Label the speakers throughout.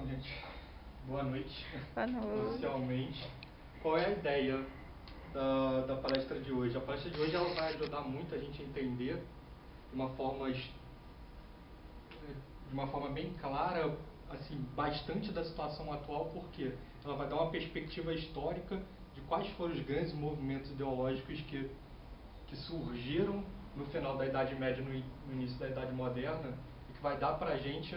Speaker 1: Então, gente, boa noite.
Speaker 2: Boa noite.
Speaker 1: Oficialmente. Qual é a ideia da palestra de hoje? A palestra de hoje ela vai ajudar muito a gente a entender de uma forma bem clara, assim, bastante da situação atual, porque ela vai dar uma perspectiva histórica de quais foram os grandes movimentos ideológicos que surgiram no final da Idade Média, no início da Idade Moderna, e que vai dar para a gente,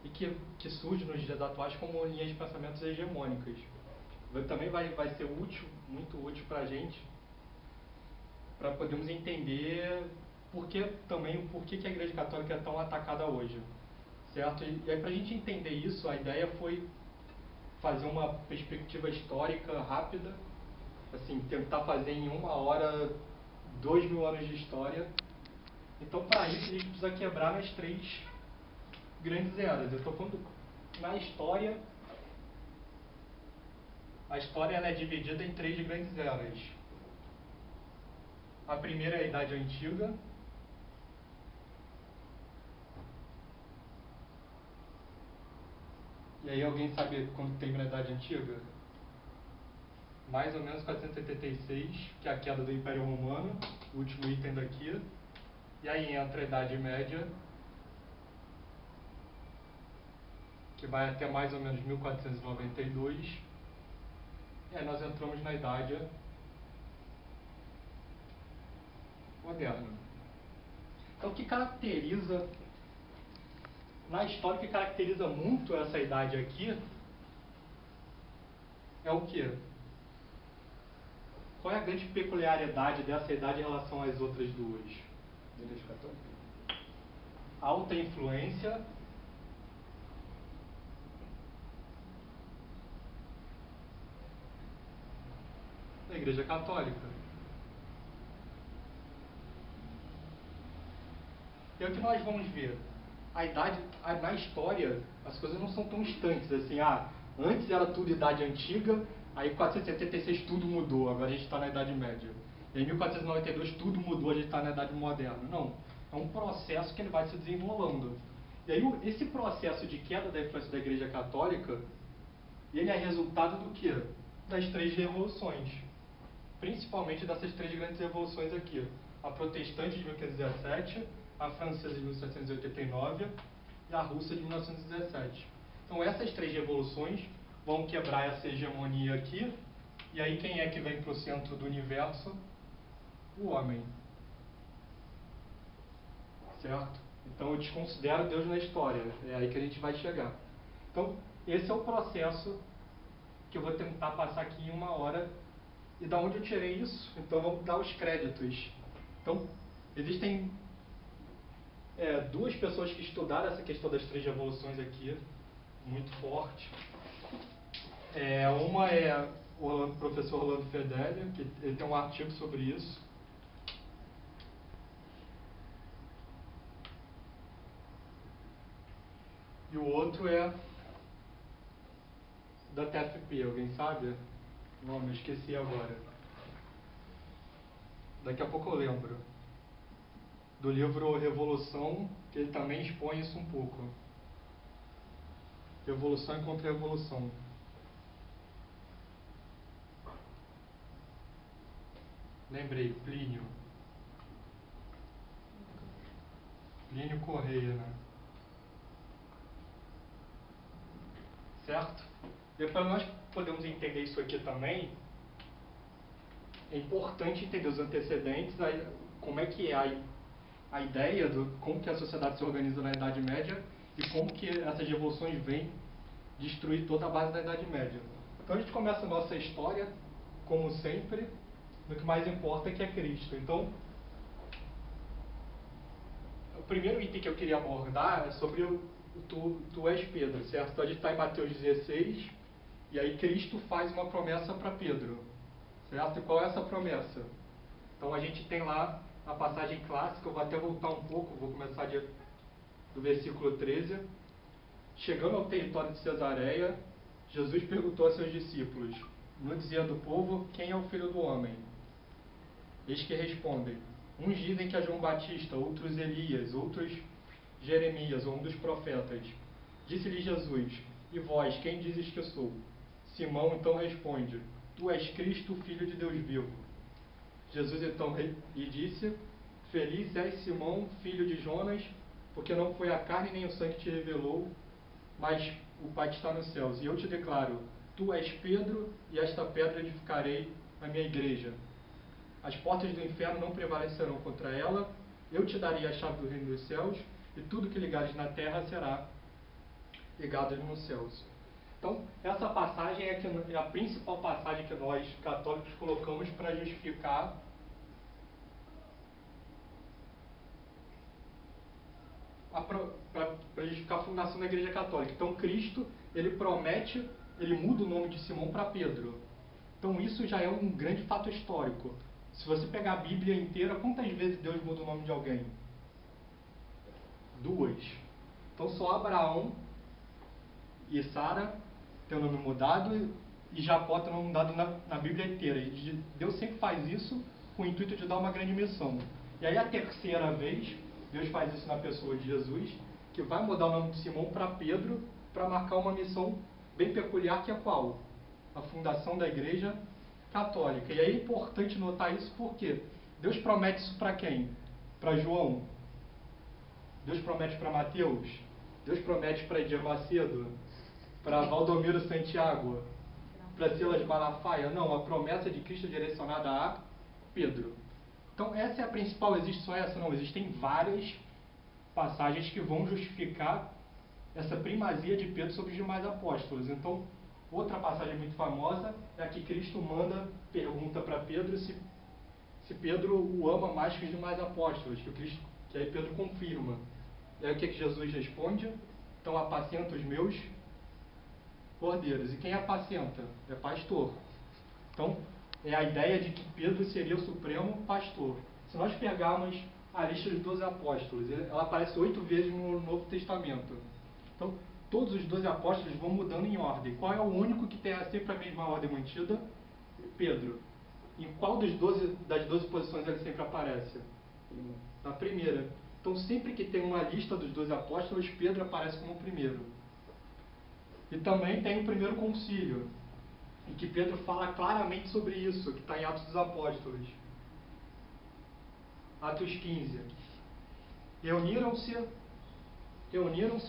Speaker 1: e que surge nos dias atuais como linhas de pensamentos hegemônicas. Também vai ser útil, muito útil para a gente, para podermos entender por que que a Igreja Católica é tão atacada hoje, certo? E aí, para a gente entender isso, a ideia foi fazer uma perspectiva histórica rápida, assim, tentar fazer em 1 hora 2000 anos de história. Então, para isso, a gente precisa quebrar nas 3 grandes eras. Eu estou falando na história. A história ela é dividida em 3 grandes eras. A primeira é a Idade Antiga. E aí, alguém sabe quando termina a Idade Antiga? Mais ou menos 476, que é a queda do Império Romano, o último item daqui. E aí entra a Idade Média, que vai até mais ou menos 1492. E aí nós entramos na Idade Moderna. Então, o que caracteriza, na história, o que caracteriza muito essa idade aqui é o quê? Qual é a grande peculiaridade dessa idade em relação às outras duas?
Speaker 3: Igreja Católica.
Speaker 1: Alta influência da Igreja Católica. E é o que nós vamos ver. Na história, as coisas não são tão instantes assim. Antes era tudo Idade Antiga, aí em 476 tudo mudou, agora a gente está na Idade Média. E em 1492 tudo mudou, a gente está na Idade Moderna. Não, é um processo que ele vai se desenrolando. E aí esse processo de queda da influência da Igreja Católica, ele é resultado do quê? Das 3 revoluções. Principalmente dessas 3 grandes revoluções aqui. A protestante de 1517, a francesa de 1789 e a russa de 1917. Então essas 3 revoluções vão quebrar essa hegemonia aqui. E aí quem é que vem para o centro do universo? O homem. Certo? Então eu desconsidero Deus na história. É aí que a gente vai chegar. Então esse é o processo que eu vou tentar passar aqui em 1 hora. E da onde eu tirei isso? Então vamos dar os créditos. Então existem 2 pessoas que estudaram essa questão das 3 revoluções aqui, muito forte. Uma é o professor Orlando Fedeli, que ele tem um artigo sobre isso. E o outro é da TFP, alguém sabe? Não, eu esqueci agora. Daqui a pouco eu lembro. Do livro Revolução, que ele também expõe isso um pouco. Revolução e Contra-Revolução. Lembrei, Plínio. Plínio Correia, né? Certo? E para nós podermos entender isso aqui também, é importante entender os antecedentes, como é que é a ideia de como que a sociedade se organiza na Idade Média e como que essas revoluções vêm destruir toda a base da Idade Média. Então a gente começa a nossa história, como sempre, no que mais importa, que é Cristo. Então, o primeiro item que eu queria abordar é sobre tu és Pedro, certo? Então a gente está em Mateus 16, e aí Cristo faz uma promessa para Pedro, certo? E qual é essa promessa? Então a gente tem lá a passagem clássica, eu vou até voltar um pouco, vou começar do versículo 13. Chegando ao território de Cesareia, Jesus perguntou a seus discípulos, no dizer do povo, quem é o Filho do Homem? Eis que respondem, uns dizem que é João Batista, outros Elias, outros Jeremias ou um dos profetas. Disse-lhe Jesus: E vós, quem dizes que eu sou? Simão então responde: Tu és Cristo, filho de Deus vivo. Jesus então lhe disse: Feliz és, Simão, filho de Jonas, porque não foi a carne nem o sangue que te revelou, mas o Pai que está nos céus. E eu te declaro: Tu és Pedro, e esta pedra edificarei a minha igreja. As portas do inferno não prevalecerão contra ela. Eu te darei a chave do reino dos céus, e tudo que ligares na terra será ligado nos céus. Então, essa passagem é a principal passagem que nós, católicos, colocamos para justificar a fundação da Igreja Católica. Então, Cristo, ele promete, ele muda o nome de Simão para Pedro. Então, isso já é um grande fato histórico. Se você pegar a Bíblia inteira, quantas vezes Deus muda o nome de alguém? 2. Então, só Abraão e Sara tem o nome mudado, e Jacó tem o nome mudado na Bíblia inteira. E Deus sempre faz isso com o intuito de dar uma grande missão. E aí, a terceira vez, Deus faz isso na pessoa de Jesus, que vai mudar o nome de Simão para Pedro, para marcar uma missão bem peculiar, que é qual? A fundação da Igreja Católica. E aí é importante notar isso porque Deus promete isso para quem? Para João? Deus promete para Mateus? Deus promete para Edir Macedo? Para Valdomiro Santiago? Para Silas Malafaia? Não, a promessa de Cristo é direcionada a Pedro. Então essa é a principal, existe só essa? Não, existem várias passagens que vão justificar essa primazia de Pedro sobre os demais apóstolos. Então, outra passagem muito famosa é a que Cristo pergunta para Pedro se Pedro o ama mais que os demais apóstolos, que aí Pedro confirma. E aí o que Jesus responde? Então, apacenta os meus cordeiros. E quem apacenta? É pastor. Então, é a ideia de que Pedro seria o supremo pastor. Se nós pegarmos a lista dos 12 apóstolos, ela aparece 8 vezes no Novo Testamento. Então, todos os 12 apóstolos vão mudando em ordem. Qual é o único que tem sempre a mesma ordem mantida? Pedro. Em qual das 12 posições ele sempre aparece? Na primeira. Então, sempre que tem uma lista dos 12 apóstolos, Pedro aparece como o primeiro. E também tem o primeiro concílio, em que Pedro fala claramente sobre isso, que está em Atos dos Apóstolos. Atos 15. Reuniram-se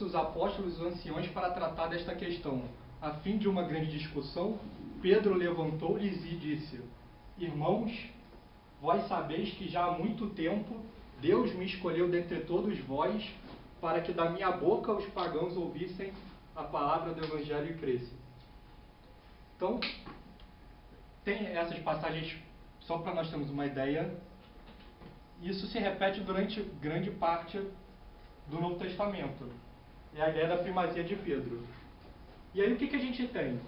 Speaker 1: os apóstolos e os anciões para tratar desta questão. A fim de uma grande discussão, Pedro levantou-lhes e disse: Irmãos, vós sabeis que já há muito tempo Deus me escolheu dentre todos vós para que da minha boca os pagãos ouvissem a palavra do Evangelho e crescem. Então, tem essas passagens, só para nós termos uma ideia. Isso se repete durante grande parte do Novo Testamento. É a ideia da primazia de Pedro. E aí o que a gente tem?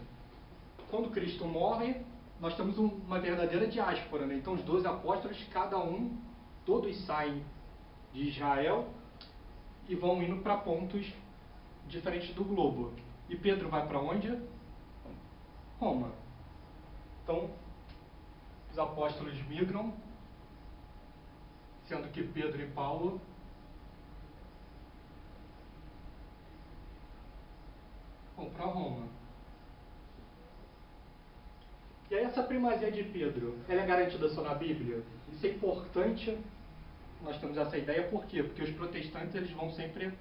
Speaker 1: Quando Cristo morre, nós temos uma verdadeira diáspora, né? Então os 12 apóstolos, todos saem de Israel e vão indo para pontos diferentes do globo. E Pedro vai para onde? Roma. Então, os apóstolos migram, sendo que Pedro e Paulo vão para Roma. E aí essa primazia de Pedro, ela é garantida só na Bíblia? Isso é importante, nós temos essa ideia, por quê? Porque os protestantes eles vão sempre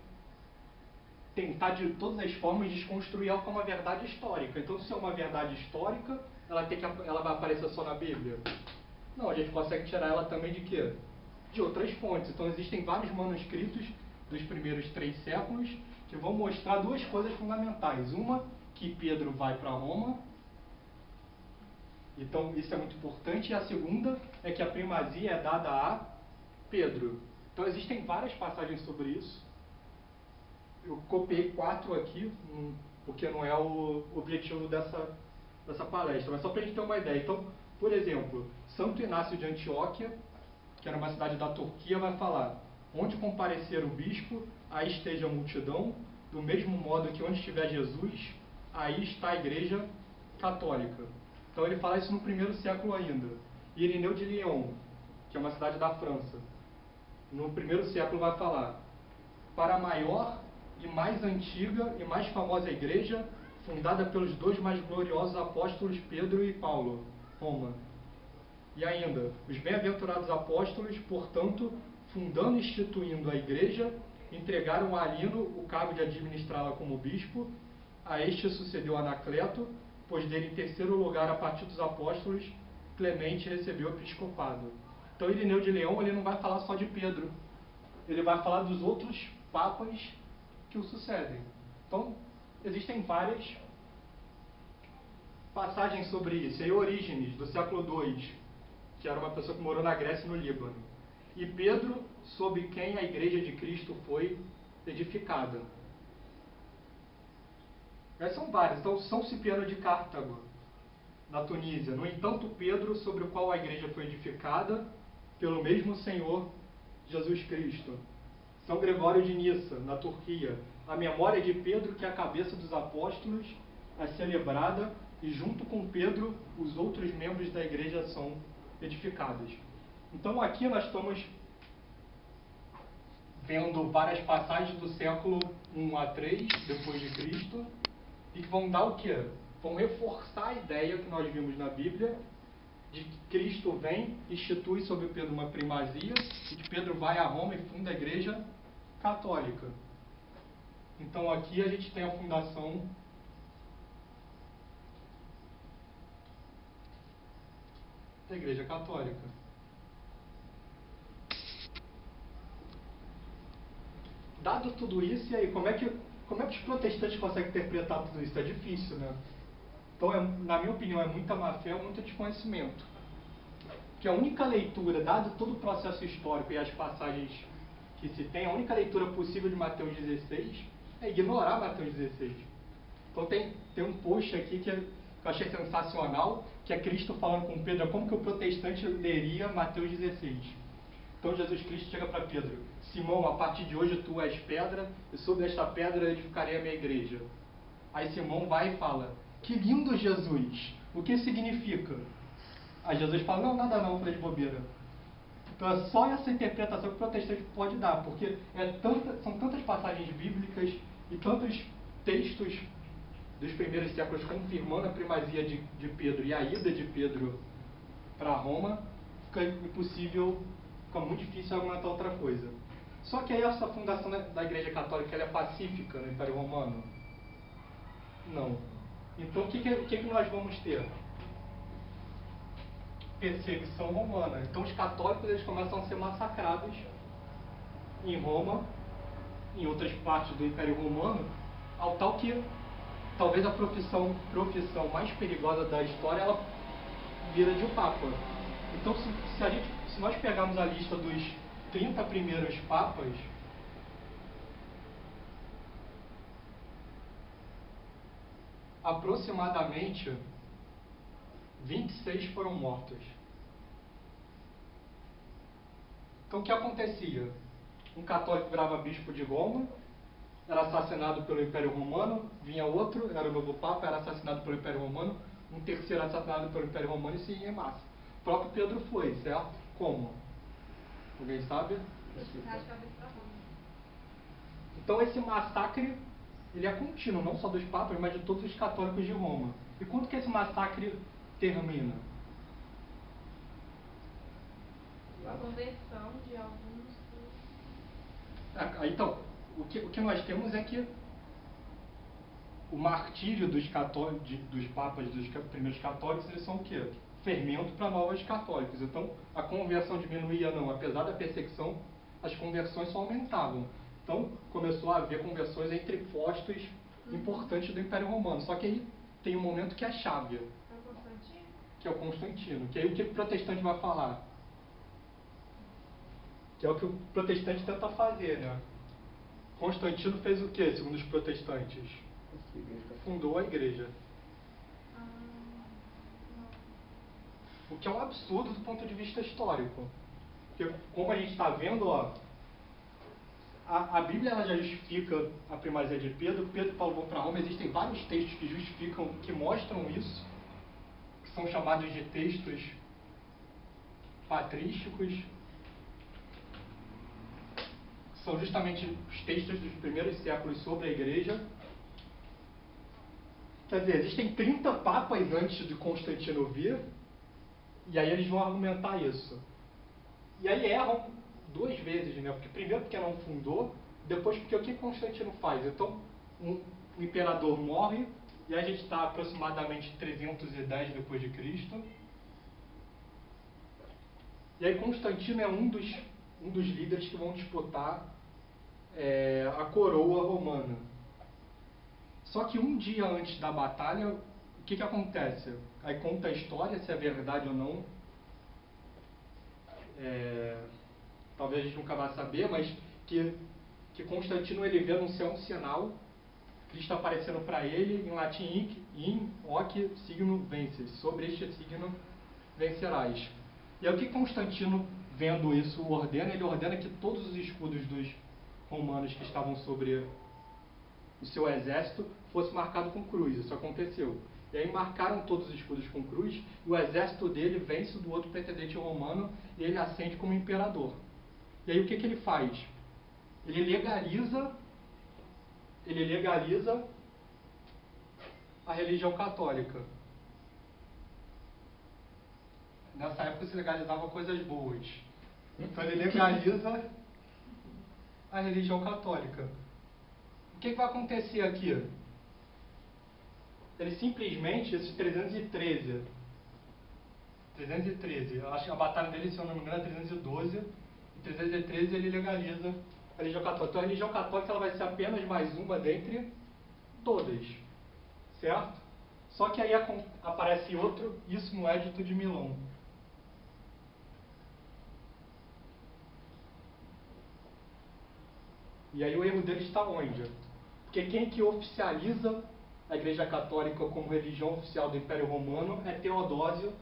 Speaker 1: tentar de todas as formas desconstruir ela como uma verdade histórica. Então, se é uma verdade histórica, ela vai aparecer só na Bíblia? Não, a gente consegue tirar ela também de quê? De outras fontes. Então, existem vários manuscritos dos primeiros 3 séculos que vão mostrar 2 coisas fundamentais. Uma, que Pedro vai para Roma. Então, isso é muito importante. E a segunda é que a primazia é dada a Pedro. Então, existem várias passagens sobre isso. Eu copiei 4 aqui, porque não é o objetivo dessa palestra, mas só para a gente ter uma ideia. Então, por exemplo, Santo Inácio de Antioquia, que era uma cidade da Turquia, vai falar: onde comparecer o bispo, aí esteja a multidão, do mesmo modo que onde estiver Jesus, aí está a Igreja Católica. Então ele fala isso no 1º século ainda. Irineu de Lyon, que é uma cidade da França, no 1º século vai falar: para maior e mais antiga e mais famosa igreja, fundada pelos dois mais gloriosos apóstolos Pedro e Paulo, Roma. E ainda, os bem-aventurados apóstolos, portanto, fundando e instituindo a igreja, entregaram a Alino o cargo de administrá-la como bispo. A este sucedeu Anacleto, pois dele em terceiro lugar, a partir dos apóstolos, Clemente recebeu o episcopado. Então, Irineu de Leão, ele não vai falar só de Pedro, ele vai falar dos outros papas que o sucedem. Então, existem várias passagens sobre isso. E Orígenes, do século II, que era uma pessoa que morou na Grécia e no Líbano. E Pedro, sob quem a igreja de Cristo foi edificada. Essas são várias. Então, São Cipriano de Cartago, na Tunísia. No entanto, Pedro, sobre o qual a igreja foi edificada pelo mesmo Senhor Jesus Cristo. São Gregório de Nissa, na Turquia. A memória de Pedro, que é a cabeça dos apóstolos, é celebrada, e junto com Pedro, os outros membros da igreja são edificados. Então, aqui nós estamos vendo várias passagens do século 1 a 3 depois de Cristo, e que vão dar o quê? Vão reforçar a ideia que nós vimos na Bíblia de que Cristo vem, institui sobre Pedro uma primazia, e que Pedro vai a Roma e funda a igreja católica. Então aqui a gente tem a fundação da igreja católica. Dado tudo isso, e aí, como é que os protestantes conseguem interpretar tudo isso? É difícil, né? Então, na minha opinião, é muita má-fé, muito desconhecimento. Porque a única leitura, dado todo o processo histórico e as passagens que se tem, a única leitura possível de Mateus 16 é ignorar Mateus 16. Então, tem um post aqui que eu achei sensacional, que é Cristo falando com Pedro, como que o protestante leria Mateus 16. Então, Jesus Cristo chega para Pedro: Simão, a partir de hoje tu és pedra, e sobre esta pedra eu edificarei a minha igreja. Aí Simão vai e fala: que lindo, Jesus! O que significa? Aí Jesus fala: não, nada não, falei de bobeira. Então é só essa interpretação que o protestante pode dar, porque são tantas passagens bíblicas e tantos textos dos primeiros séculos confirmando a primazia de Pedro e a ida de Pedro para Roma, fica impossível, fica muito difícil argumentar outra coisa. Só que aí essa fundação da Igreja Católica, ela é pacífica no Império Romano? Não. Então o que nós vamos ter? Perseguição romana. Então os católicos, eles começam a ser massacrados em Roma, em outras partes do Império Romano, ao tal que talvez a profissão mais perigosa da história, ela vira de Papa. Então, se nós pegarmos a lista dos 30 primeiros papas, aproximadamente 26 foram mortos. Então, o que acontecia? Um católico virava bispo de Roma, era assassinado pelo Império Romano, vinha outro, era o novo Papa, era assassinado pelo Império Romano, um terceiro assassinado pelo Império Romano, e se ia em massa. O próprio Pedro foi, certo? Como? Alguém sabe? Então esse massacre, ele é contínuo, não só dos papas, mas de todos os católicos de Roma. E quando que esse massacre termina?
Speaker 2: A conversão de alguns.
Speaker 1: Então, o que nós temos é que o martírio dos papas, dos primeiros católicos, eles são o quê? Fermento para novos católicos. Então, a conversão diminuía não. Apesar da perseguição, as conversões só aumentavam. Então, começou a haver conversões entre postos importantes do Império Romano. Só que aí tem um momento que é chave. Que é o Constantino. Que aí o que o protestante vai falar? Que é o que o protestante tenta fazer, né? Constantino fez o que, segundo os protestantes? Fundou a igreja. O que é um absurdo do ponto de vista histórico. Porque, como a gente está vendo, ó, a Bíblia ela já justifica a primazia de Pedro. Pedro e Paulo vão para Roma. Existem vários textos que justificam, que mostram isso, que são chamados de textos patrísticos. são justamente os textos dos primeiros séculos sobre a igreja. Quer dizer, existem 30 papas antes de Constantino vir, e aí eles vão argumentar isso. E aí erram duas vezes, né? Porque, primeiro porque não fundou, depois porque o que Constantino faz? Então, um imperador morre, e a gente está aproximadamente 310 depois de Cristo. E aí Constantino é um dos líderes que vão disputar a coroa romana. Só que um dia antes da batalha, o que acontece? Aí conta a história, se é verdade ou não. Talvez a gente nunca vá saber, mas que Constantino ele vê no céu um sinal, Cristo aparecendo para ele em latim, in hoc signo vences, sobre este signo vencerás. E aí o que Constantino, vendo isso, ordena? Ele ordena que todos os escudos dos romanos que estavam sobre o seu exército fosse marcado com cruz. Isso aconteceu. E aí marcaram todos os escudos com cruz, e o exército dele vence do outro pretendente romano, e ele ascende como imperador. E aí o que ele faz? Ele legaliza a religião católica. Nessa época se legalizava coisas boas. Então ele legaliza a religião católica. O que vai acontecer aqui? Ele simplesmente, esses 313, eu acho que a batalha dele, se eu não me engano, é 312, e 313 ele legaliza a religião católica. Então a religião católica ela vai ser apenas mais uma dentre todas, certo? Só que aí aparece outro, isso no Edito de Milão. E aí o erro dele está onde? Porque quem que oficializa a Igreja Católica como religião oficial do Império Romano é Teodósio,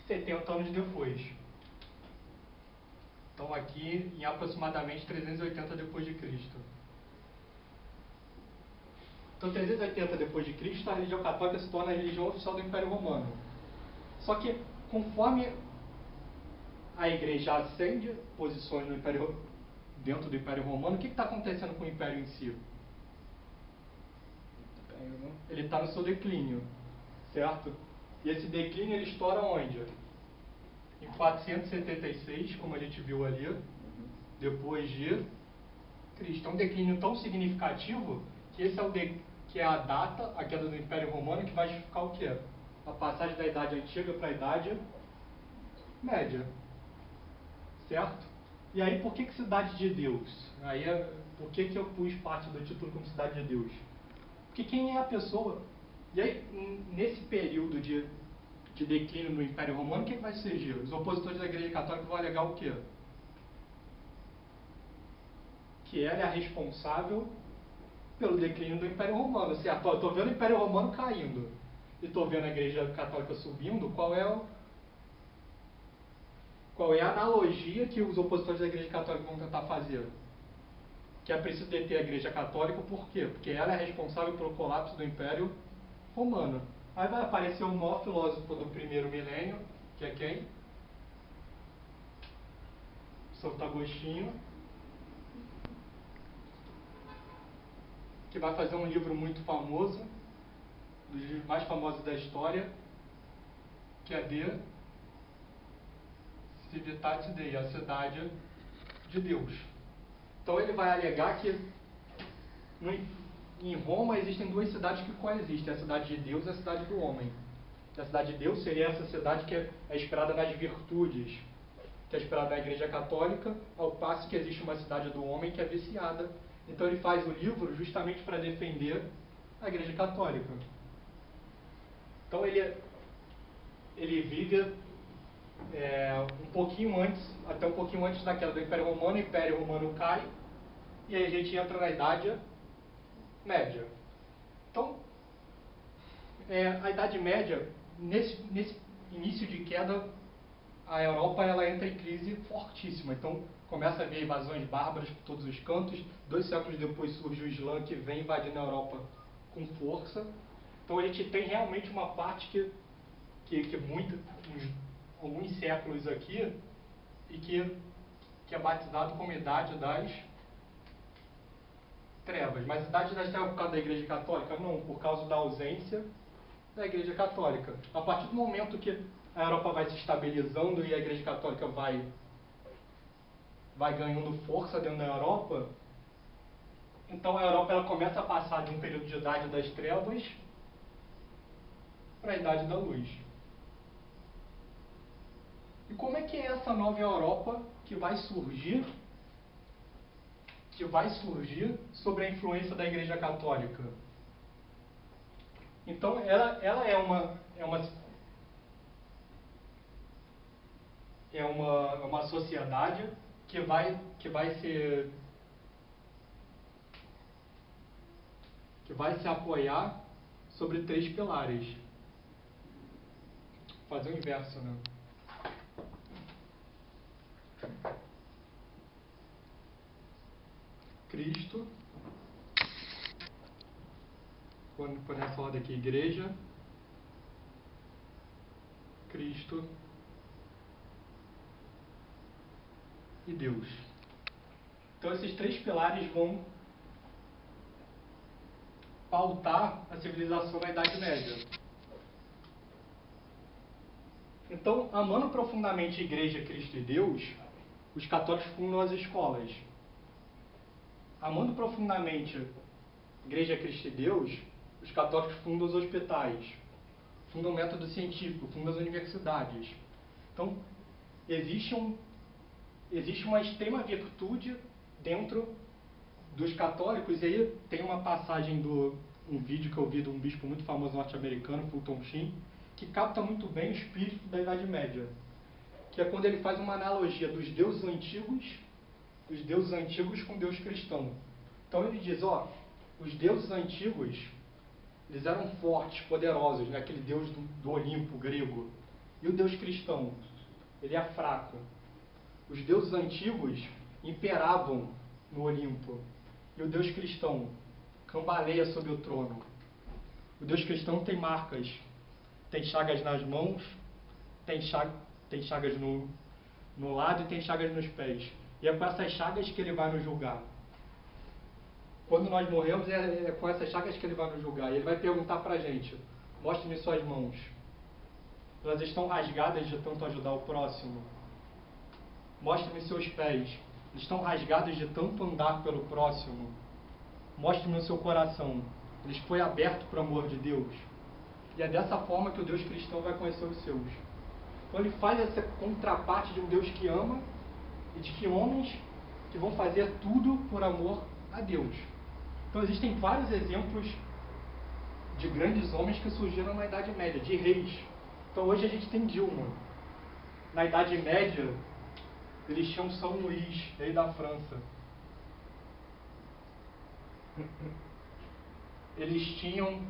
Speaker 1: 70 anos depois. Então aqui em aproximadamente 380 depois de Cristo. Então 380 depois de Cristo a religião católica se torna a religião oficial do Império Romano. Só que conforme a Igreja ascende posições no dentro do Império Romano, o que está acontecendo com o Império em si? Ele está no seu declínio, certo? E esse declínio ele estoura onde? Em 476, como a gente viu ali, depois de Cristo. É um declínio tão significativo que esse que é a data, a queda do Império Romano, que vai justificar o quê? A passagem da Idade Antiga para a Idade Média, certo? E aí, por que Cidade de Deus? Aí, por que eu pus parte do título como Cidade de Deus? Porque quem é a pessoa? E aí, nesse período de declínio no Império Romano, o que vai surgir? Os opositores da Igreja Católica vão alegar o quê? Que ela é a responsável pelo declínio do Império Romano. Certo? Eu estou vendo o Império Romano caindo e estou vendo a Igreja Católica subindo. Qual é a analogia que os opositores da Igreja Católica vão tentar fazer? Que é preciso deter a Igreja Católica, por quê? Porque ela é responsável pelo colapso do Império Romano. Aí vai aparecer o maior filósofo do primeiro milênio, que é quem? Santo Agostinho, que vai fazer um livro muito famoso, um dos livros mais famosos da história, que é De Civitate Dei, a cidade de Deus. Então ele vai alegar que em Roma existem duas cidades que coexistem, a cidade de Deus e a cidade do homem. A cidade de Deus seria essa cidade que é inspirada nas virtudes, que é inspirada na Igreja Católica, ao passo que existe uma cidade do homem que é viciada. Então ele faz o livro justamente para defender a Igreja Católica. Então ele vive um pouquinho antes, até um pouquinho antes da queda do Império Romano. O Império Romano cai, e aí a gente entra na Idade Média. Então, a Idade Média, nesse início de queda, a Europa ela entra em crise fortíssima. Então, começa a haver invasões bárbaras por todos os cantos. 2 séculos depois surge o Islã, que vem invadindo a Europa com força. Então, a gente tem realmente uma parte que alguns séculos aqui, e que é batizado como Idade das trevas. Mas Idade das Trevas por causa da Igreja Católica? Não, por causa da ausência da Igreja Católica. A partir do momento que a Europa vai se estabilizando e a Igreja Católica vai ganhando força dentro da Europa, então a Europa ela começa a passar de um período de Idade das Trevas para a Idade da Luz. E como é que é essa nova Europa que vai surgir sobre a influência da Igreja Católica? Então, ela é uma sociedade que vai se apoiar sobre 3 pilares. Vou fazer o inverso, né? Cristo, quando por essa ordem aqui, Igreja, Cristo e Deus. Então esses 3 pilares vão pautar a civilização na Idade Média. Então, amando profundamente a Igreja, Cristo e Deus, os católicos fundam as escolas. Amando profundamente a Igreja, Cristo e Deus, os católicos fundam os hospitais, fundam o método científico, fundam as universidades. Então, existe uma extrema virtude dentro dos católicos, e aí tem uma passagem um vídeo que eu vi de um bispo muito famoso norte-americano, Fulton Sheen, que capta muito bem o espírito da Idade Média, que é quando ele faz uma analogia dos deuses antigos com Deus cristão. Então ele diz, os deuses antigos, eles eram fortes, poderosos, né? Aquele deus do Olimpo grego. E o Deus cristão, ele é fraco. Os deuses antigos imperavam no Olimpo. E o Deus cristão cambaleia sob o trono. O Deus cristão tem marcas, tem chagas nas mãos, tem chagas no lado e tem chagas nos pés. E é com essas chagas que ele vai nos julgar. Quando nós morremos, é com essas chagas que ele vai nos julgar. E ele vai perguntar pra gente, mostre-me suas mãos. Elas estão rasgadas de tanto ajudar o próximo. Mostre-me seus pés. Eles estão rasgados de tanto andar pelo próximo. Mostre-me o seu coração. Ele foi aberto para o amor de Deus. E é dessa forma que o Deus cristão vai conhecer os seus. Então ele faz essa contraparte de um Deus que ama e de que homens que vão fazer tudo por amor a Deus. Então existem vários exemplos de grandes homens que surgiram na Idade Média, de reis. Então hoje a gente tem Dilma. Na Idade Média, eles tinham São Luís, rei da França. Eles tinham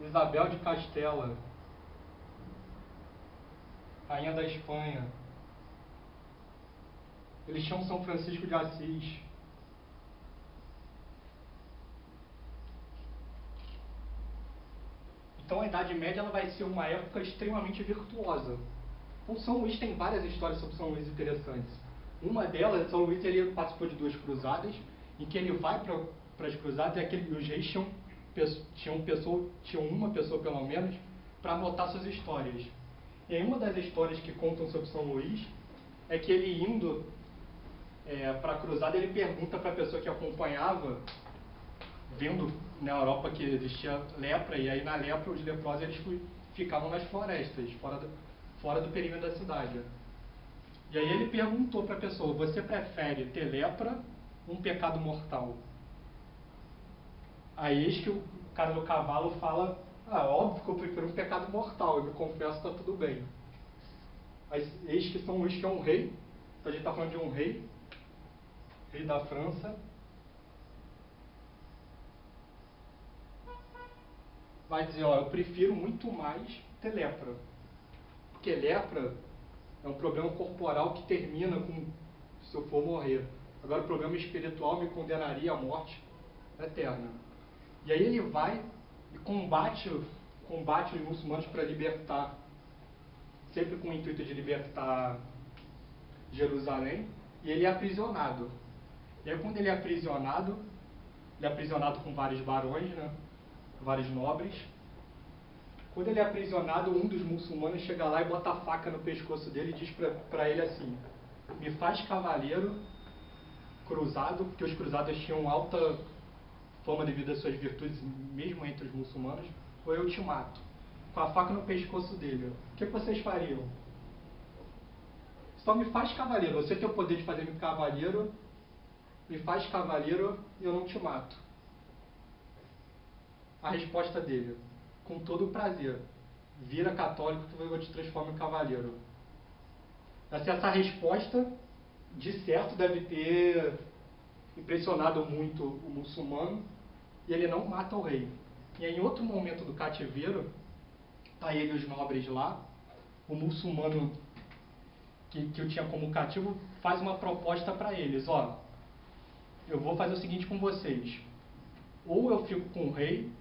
Speaker 1: Isabel de Castela, rainha da Espanha. Eles tinham São Francisco de Assis. Então a Idade Média ela vai ser uma época extremamente virtuosa. Então São Luís tem várias histórias sobre São Luís interessantes. Uma delas, São Luís ele participou de 2 cruzadas, em que ele vai para as cruzadas e os reis tinham uma pessoa pelo menos para anotar suas histórias. E aí uma das histórias que contam sobre São Luís é que ele indo para a cruzada, ele pergunta para a pessoa que acompanhava, vendo na Europa que existia lepra, e aí na lepra os leprosos eles ficavam nas florestas, fora do perímetro da cidade. E aí ele perguntou para a pessoa, você prefere ter lepra ou um pecado mortal? Aí eis que o cara do cavalo fala, óbvio que eu prefiro um pecado mortal, eu me confesso, está tudo bem. Aí, eis que São Luís, que é um rei, então a gente está falando de um rei da França, vai dizer, eu prefiro muito mais ter lepra. Porque lepra é um problema corporal que termina se eu for morrer. Agora o problema espiritual me condenaria à morte eterna. E aí ele vai e combate os muçulmanos para libertar, sempre com o intuito de libertar Jerusalém, e ele é aprisionado. E aí quando ele é aprisionado, ele é aprisionado com vários barões, né? Vários nobres. Quando ele é aprisionado, um dos muçulmanos chega lá e bota a faca no pescoço dele e diz para ele assim: me faz cavaleiro cruzado, porque os cruzados tinham alta fama devido às suas virtudes, mesmo entre os muçulmanos, ou eu te mato. Com a faca no pescoço dele. O que vocês fariam? Só me faz cavaleiro. Você tem o poder de fazer-me cavaleiro, me faz cavaleiro e eu não te mato. A resposta dele: com todo o prazer. Vira católico que eu te transformo em cavaleiro. Essa resposta, de certo, deve ter impressionado muito o muçulmano, e ele não mata o rei. E aí, em outro momento do cativeiro, tá ele e os nobres lá, o muçulmano que eu tinha como cativo faz uma proposta para eles: ó, eu vou fazer o seguinte com vocês, ou eu fico com o rei,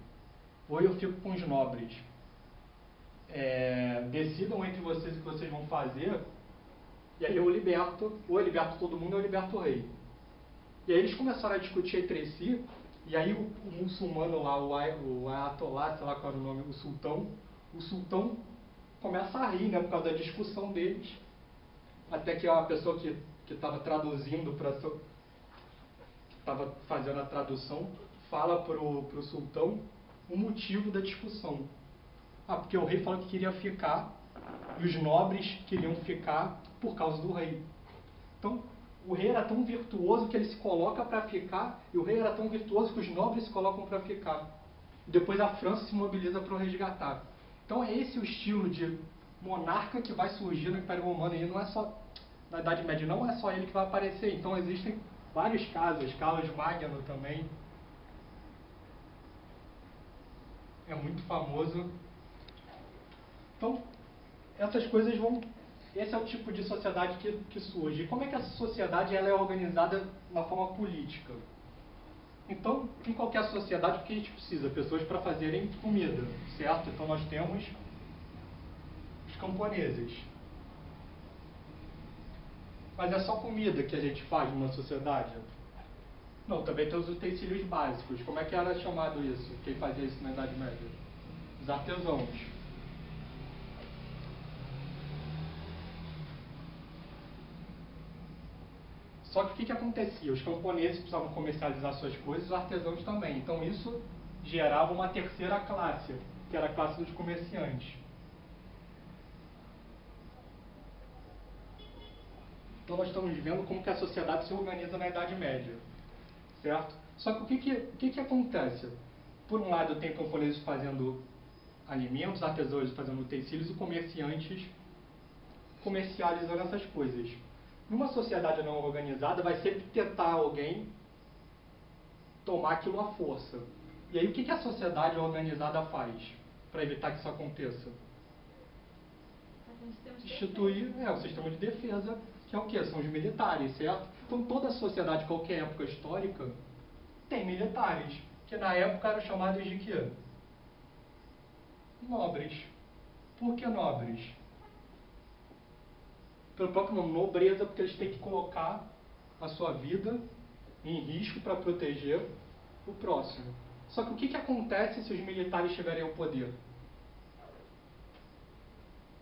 Speaker 1: ou eu fico com os nobres. Decidam entre vocês o que vocês vão fazer, e aí eu liberto, ou eu liberto todo mundo, ou eu liberto o rei. E aí eles começaram a discutir entre si, e aí o muçulmano lá, o Ayatollah, sei lá qual era o nome, o sultão começa a rir, né, por causa da discussão deles, até que a pessoa que estava traduzindo, que estava fazendo a tradução, fala pro sultão o motivo da discussão. Porque o rei falou que queria ficar, e os nobres queriam ficar por causa do rei. Então, o rei era tão virtuoso que ele se coloca para ficar, e o rei era tão virtuoso que os nobres se colocam para ficar. E depois a França se mobiliza para o resgatar. Então é esse o estilo de monarca que vai surgir no Império Romano, e não é só, na Idade Média, não é só ele que vai aparecer. Então existem vários casos, Carlos Magno também é muito famoso. Então, essas coisas vão... Esse é o tipo de sociedade que surge. E como é que essa sociedade ela é organizada na forma política? Então, em qualquer sociedade, o que a gente precisa? Pessoas para fazerem comida, certo? Então nós temos os camponeses. Mas é só comida que a gente faz numa sociedade? Não, também tem os utensílios básicos. Como é que era chamado isso? Quem fazia isso na Idade Média? Os artesãos. Só que o que acontecia? Os camponeses precisavam comercializar suas coisas, os artesãos também. Então isso gerava uma terceira classe, que era a classe dos comerciantes. Então nós estamos vendo como que a sociedade se organiza na Idade Média, certo? Só que o que acontece? Por um lado tem camponeses fazendo alimentos, artesãos fazendo utensílios e comerciantes comercializando essas coisas. Numa sociedade não organizada, vai sempre tentar alguém tomar aquilo à força. E aí o que a sociedade organizada faz para evitar que isso aconteça? Instituir o sistema de defesa, que é o quê? São os militares, certo? Então toda sociedade, qualquer época histórica, tem militares, que na época eram chamados de quê? Nobres. Por que nobres? Pelo próprio nome, nobreza, porque eles têm que colocar a sua vida em risco para proteger o próximo. Só que o que acontece se os militares chegarem ao poder?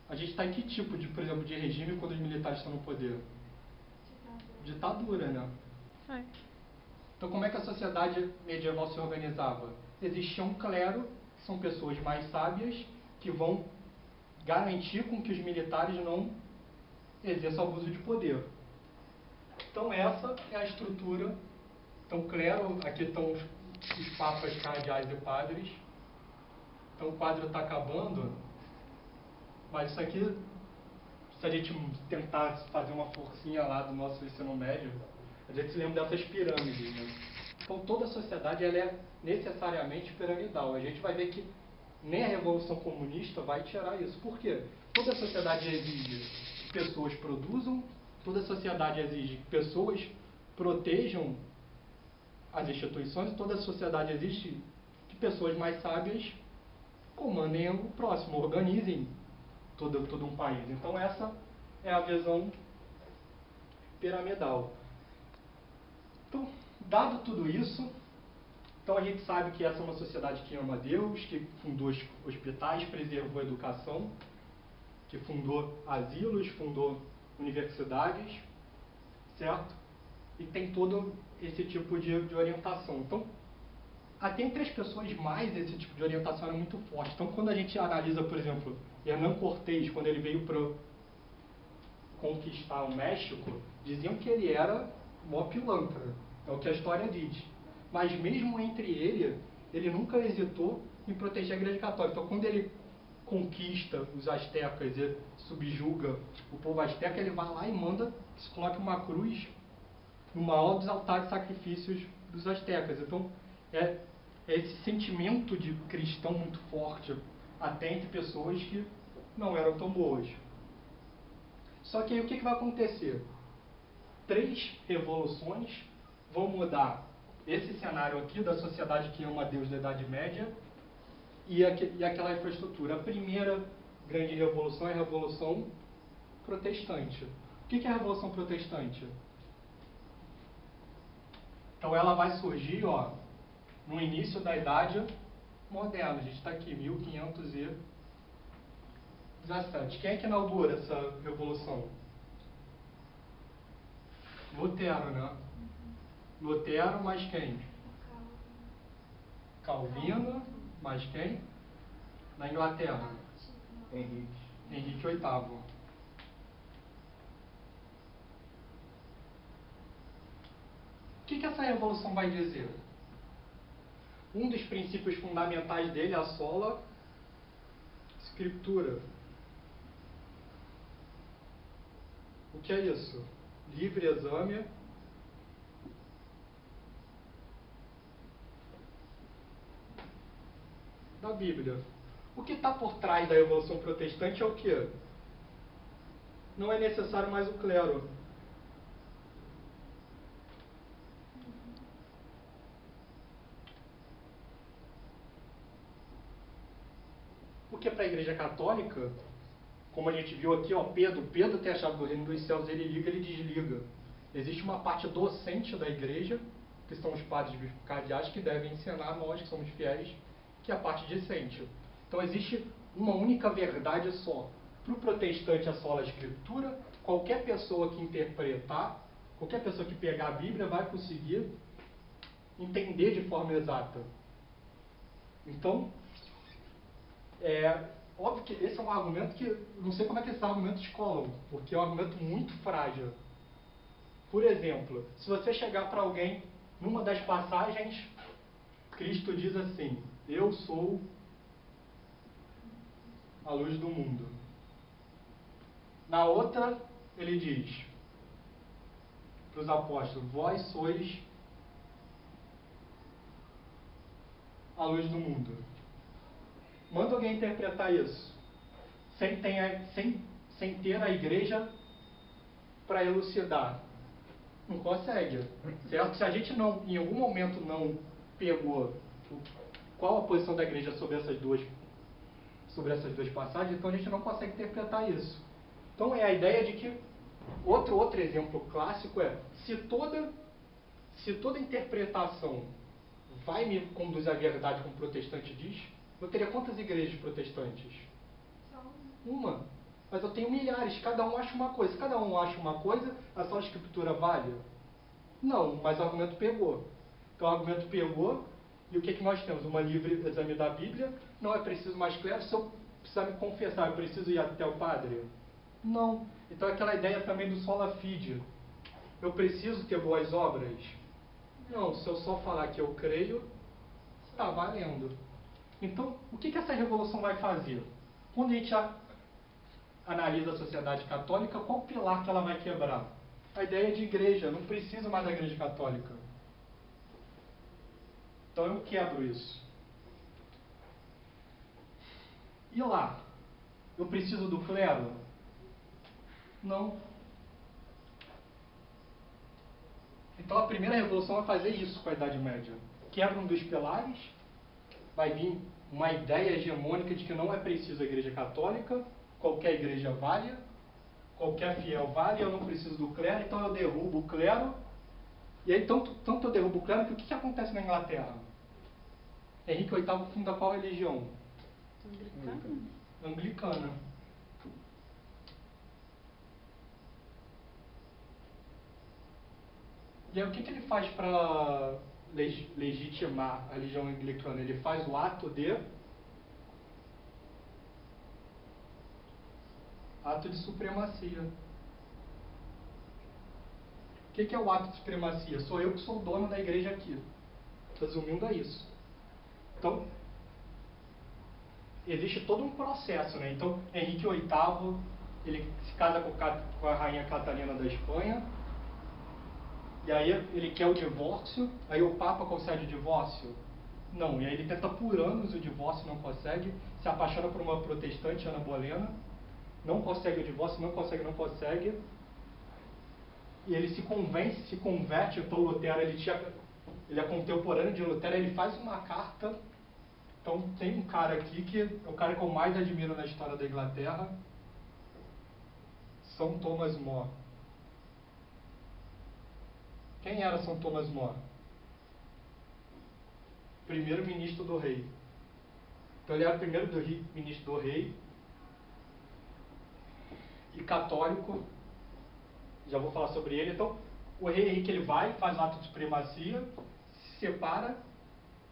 Speaker 1: A gente está em que tipo de, por exemplo, de regime quando os militares estão no poder? Ditadura, né?
Speaker 2: É.
Speaker 1: Então como é que a sociedade medieval se organizava? Existia um clero, que são pessoas mais sábias, que vão garantir com que os militares não exerçam abuso de poder. Então essa é a estrutura. Então clero, aqui estão os papas, cardeais e padres. Então o quadro está acabando, mas isso aqui, se a gente tentar fazer uma forcinha lá do nosso ensino médio, a gente se lembra dessas pirâmides, né? Então toda a sociedade ela é necessariamente piramidal. A gente vai ver que nem a Revolução Comunista vai tirar isso. Por quê? Toda a sociedade exige que pessoas produzam, toda a sociedade exige que pessoas protejam as instituições, toda a sociedade exige que pessoas mais sábias comandem o próximo, organizem todo um país. Então essa é a visão piramidal. Então, dado tudo isso, Então a gente sabe que essa é uma sociedade que ama Deus, que fundou hospitais, preservou a educação, que fundou asilos, fundou universidades, certo? E tem todo esse tipo de orientação. Então, até entre as pessoas mais esse tipo de orientação era muito forte. Então, quando a gente analisa, por exemplo, Hernán Cortés, quando ele veio para conquistar o México, diziam que ele era mó pilantra, é o que a história diz. Mas mesmo entre ele nunca hesitou em proteger a Igreja Católica. Então, quando ele conquista os astecas e subjuga o povo asteca, ele vai lá e manda que se coloque uma cruz no maior dos altares de sacrifícios dos astecas. Então, é esse sentimento de cristão muito forte, até entre pessoas que não eram tão boas. Só que aí o que vai acontecer? 3 revoluções vão mudar esse cenário aqui da sociedade que ama Deus da Idade Média e aquela infraestrutura. A primeira grande revolução é a Revolução Protestante. O que é a Revolução Protestante? Então ela vai surgir no início da Idade Moderna. A gente está aqui, 1517. Quem é que inaugura essa revolução? Lutero, né? Lutero, mais quem? Calvino, mais quem? Na Inglaterra? Henrique VIII. O que essa revolução vai dizer? Um dos princípios fundamentais dele é a sola scriptura. O que é isso? Livre exame da Bíblia. O que está por trás da Revolução Protestante é o quê? Não é necessário mais o clero. Porque para a Igreja Católica, como a gente viu aqui, Pedro tem a chave do reino dos céus, ele liga, ele desliga. Existe uma parte docente da Igreja, que são os padres cardeais, que devem ensinar a nós, que somos fiéis, que é a parte discente. Então existe uma única verdade só. Para o protestante, a sola escritura, qualquer pessoa que interpretar, qualquer pessoa que pegar a Bíblia vai conseguir entender de forma exata. Então, óbvio que esse é um argumento que, não sei como é que esses argumentos colam, porque é um argumento muito frágil. Por exemplo, se você chegar para alguém, numa das passagens, Cristo diz assim: eu sou a luz do mundo. Na outra, ele diz para os apóstolos: vós sois a luz do mundo. Manda alguém interpretar isso, sem ter a igreja para elucidar. Não consegue, certo? Se a gente não, em algum momento não pegou qual a posição da igreja sobre essas duas passagens, então a gente não consegue interpretar isso. Então é a ideia de que outro exemplo clássico é se toda interpretação vai me conduzir à verdade, como o protestante diz, eu teria quantas igrejas protestantes?
Speaker 2: Só
Speaker 1: Uma. Mas eu tenho milhares, cada um acha uma coisa. Se cada um acha uma coisa, a sua escritura vale? Não, mas o argumento pegou. Então o argumento pegou, e o que nós temos? Uma livre exame da Bíblia, não é preciso mais clero, se eu precisar me confessar, eu preciso ir até o padre? Não. Então aquela ideia também do sola fide. Eu preciso ter boas obras? Não, se eu só falar que eu creio, está valendo. Então, o que essa revolução vai fazer? Quando a gente analisa a sociedade católica, qual pilar que ela vai quebrar? A ideia de igreja. Não preciso mais da igreja católica. Então eu quebro isso. E lá? Eu preciso do clero? Não. Então a primeira revolução vai fazer isso com a Idade Média. Quebra um dos pilares, vai vir uma ideia hegemônica de que não é preciso a igreja católica, qualquer igreja vale, qualquer fiel vale, eu não preciso do clero, então eu derrubo o clero. E aí tanto eu derrubo o clero que o que acontece na Inglaterra? Henrique VIII funda qual religião?
Speaker 3: Anglicana.
Speaker 1: Anglicana. E aí o que ele faz para legitimar a religião anglicana? Ele faz o ato de supremacia. O que é o ato de supremacia? Sou eu que sou o dono da igreja aqui. Resumindo, é isso. Então, existe todo um processo, né? Então, Henrique VIII, ele se casa com a rainha Catarina da Espanha, e aí ele quer o divórcio, aí o Papa concede o divórcio? Não, e aí ele tenta por anos o divórcio, não consegue, se apaixona por uma protestante, Ana Bolena, não consegue o divórcio, não consegue, e ele se converte, então Lutero, ele é contemporâneo de Lutero, ele faz uma carta. Então tem um cara aqui que é o cara que eu mais admiro na história da Inglaterra, São Thomas More. Quem era São Thomas More? Primeiro-ministro do rei. Então ele era o primeiro-ministro do rei e católico. Já vou falar sobre ele. Então, o rei Henrique, ele vai, faz o ato de supremacia, se separa,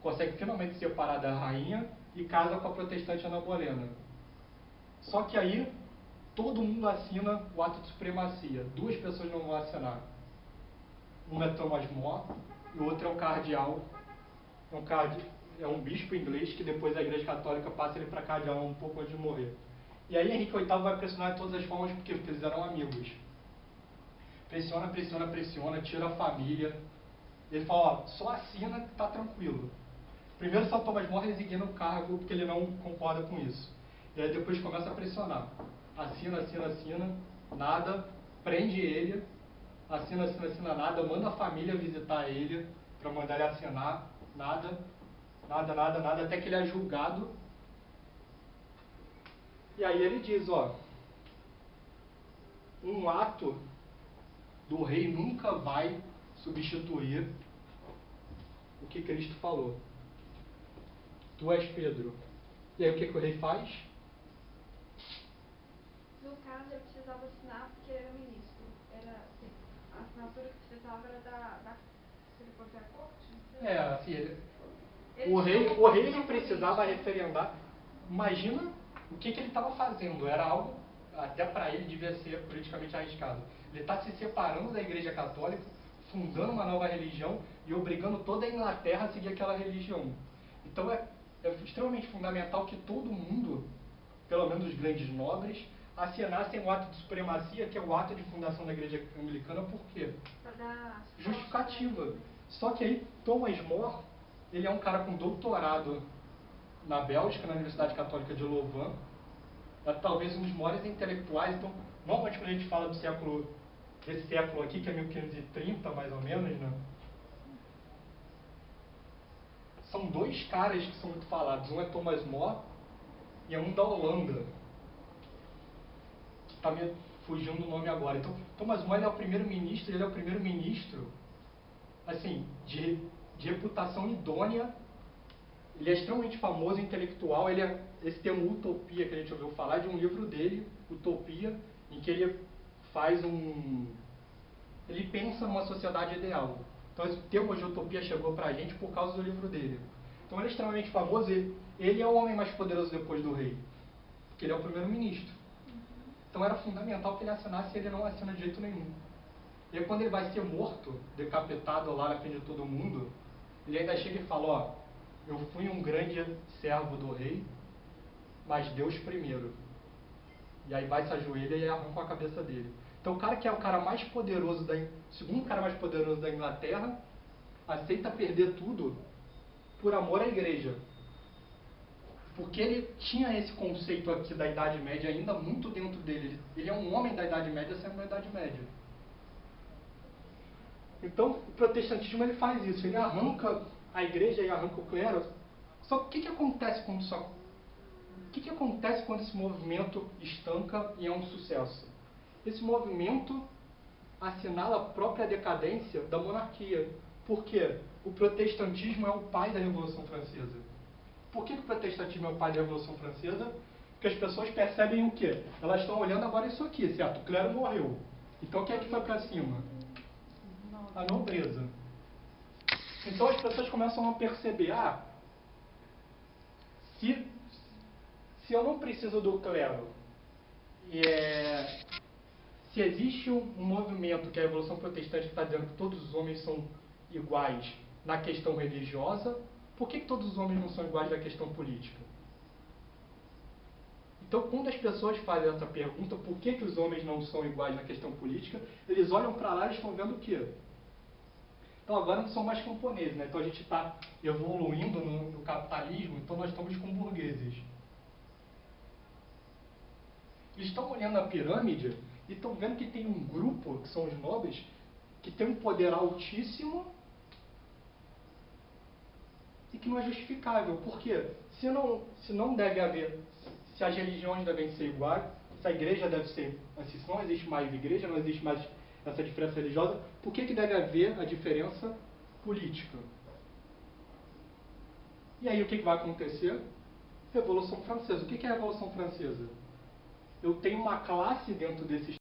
Speaker 1: consegue finalmente se separar da rainha e casa com a protestante Ana Bolena. Só que aí, todo mundo assina o ato de supremacia. Duas pessoas não vão assinar. Um é Thomas More e o outro é um cardeal. É um bispo inglês que depois a Igreja Católica passa ele para cardeal um pouco antes de morrer. E aí Henrique VIII vai pressionar de todas as formas porque eles eram amigos. Pressiona, tira a família. Ele fala, ó, só assina que tá tranquilo. Primeiro São Thomas More resigna o cargo porque ele não concorda com isso. E aí depois começa a pressionar. Assina, nada, prende ele, assina, nada, manda a família visitar ele para mandar ele assinar, nada, até que ele é julgado. E aí ele diz, ó, um ato do rei nunca vai substituir o que Cristo falou. Tu és Pedro. E aí o que o rei faz?
Speaker 2: No caso, ele precisava assinar porque ele era ministro. A assinatura que precisava era se ele fosse à corte? Não sei.
Speaker 1: Assim,
Speaker 2: Ele
Speaker 1: o rei
Speaker 2: tinha
Speaker 1: não precisava referendar. Imagina o que ele estava fazendo. Era algo, até para ele, devia ser politicamente arriscado. Ele está se separando da Igreja Católica, fundando uma nova religião e obrigando toda a Inglaterra a seguir aquela religião. Então é extremamente fundamental que todo mundo, pelo menos os grandes nobres, assinassem o ato de supremacia, que é o ato de fundação da Igreja Anglicana. Por quê?
Speaker 2: Para dar
Speaker 1: Justificativa. Só que aí Thomas More, ele é um cara com doutorado na Bélgica, na Universidade Católica de Louvain, é talvez um dos maiores intelectuais. Então, normalmente quando a gente fala desse século aqui, que é 1530 mais ou menos, né? São dois caras que são muito falados. Um é Thomas More e é um da Holanda, que está me fugindo o nome agora. Então, Thomas More é o primeiro-ministro, assim, de reputação idônea. Ele é extremamente famoso, intelectual. Esse termo utopia que a gente ouviu falar de um livro dele, Utopia, em que ele pensa numa sociedade ideal. Então esse termo de utopia chegou pra gente por causa do livro dele. Então ele é extremamente famoso e ele é o homem mais poderoso depois do rei, porque ele é o primeiro-ministro. Então era fundamental que ele assinasse, e ele não assina de jeito nenhum. E aí, quando ele vai ser morto, decapitado lá na frente de todo mundo, ele ainda chega e fala, ó, eu fui um grande servo do rei, mas Deus primeiro. E aí vai, se ajoelha e arranca a cabeça dele. Então o cara que é o cara mais poderoso, segundo cara mais poderoso da Inglaterra, aceita perder tudo por amor à igreja. Porque ele tinha esse conceito aqui da Idade Média ainda muito dentro dele. Ele é um homem da Idade Média sendo da Idade Média. Então o protestantismo ele faz isso, ele arranca a igreja e arranca o clero. Só que o que acontece quando esse movimento estanca e é um sucesso? Esse movimento assinala a própria decadência da monarquia. Por quê? O protestantismo é o pai da Revolução Francesa. Por que o protestantismo é o pai da Revolução Francesa? Porque as pessoas percebem o quê? Elas estão olhando agora isso aqui, certo? O clero morreu. Então quem é que foi para cima? A nobreza. Então as pessoas começam a perceber, se eu não preciso do clero, se existe um movimento que é a Revolução Protestante que está dizendo que todos os homens são iguais na questão religiosa, por que todos os homens não são iguais na questão política? Então, quando as pessoas fazem essa pergunta, por que os homens não são iguais na questão política, eles olham para lá e estão vendo o quê? Então, agora não são mais camponeses, né? Então, a gente está evoluindo no capitalismo, então nós estamos com burgueses. Eles estão olhando a pirâmide e estão vendo que tem um grupo, que são os nobres, que tem um poder altíssimo e que não é justificável. Por quê? Se não deve haver, se as religiões devem ser iguais, se a igreja deve ser, assim, se não existe mais igreja, não existe mais essa diferença religiosa, por que deve haver a diferença política? E aí o que vai acontecer? Revolução Francesa. O que é a Revolução Francesa? Eu tenho uma classe dentro desse